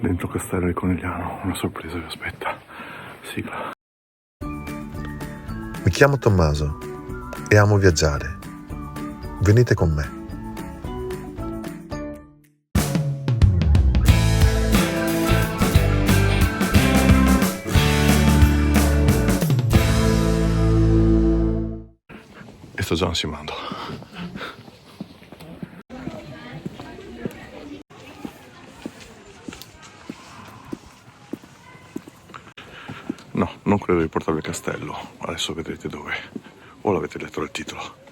Dentro Castello di Conegliano, una sorpresa vi aspetta. Sigla. Mi chiamo Tommaso e amo viaggiare. Venite con me. E sto già ansimando. No, non credo di portarvi al castello. Adesso vedrete dove. O l'avete letto il titolo.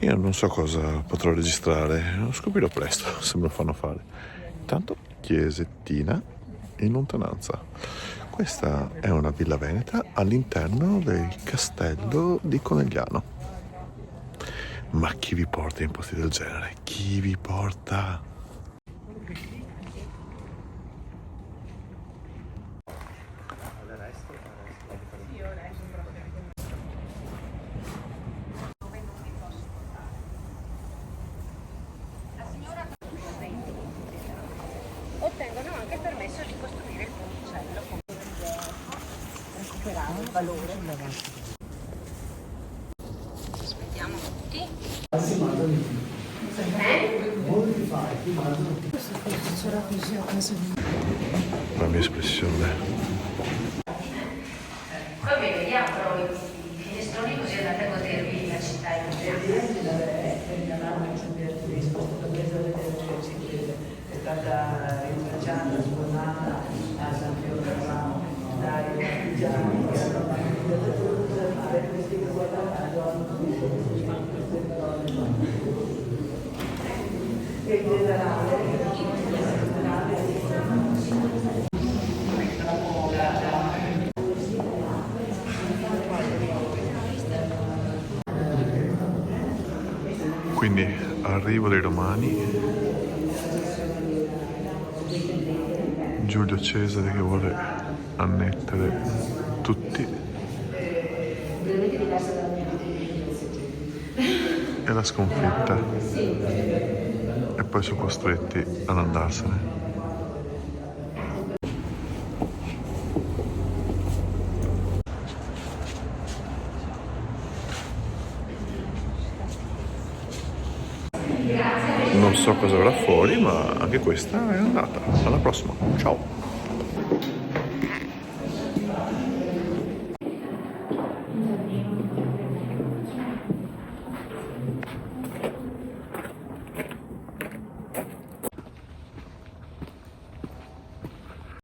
Io non so cosa potrò registrare, lo scoprirò presto se me lo fanno fare. Intanto, chiesettina in lontananza. Questa è una villa veneta all'interno del castello di Conegliano. Ma chi vi porta in posti del genere? Chi vi porta? Ottengono anche il permesso di costruire il ponticello recuperare il valore. Aspettiamo tutti. La mia espressione. Poi vediamo però i finestroni così andate a godervi la città in è stata rintracciata, sfornata a San Fiorano dai partigiani che hanno fare questi che guardano e in generale Quindi arrivo dei Romani, Giulio Cesare che vuole annettere tutti e la sconfitta e poi sono costretti ad andarsene. Non so cosa avrà fuori, ma anche questa è andata. Alla prossima, ciao!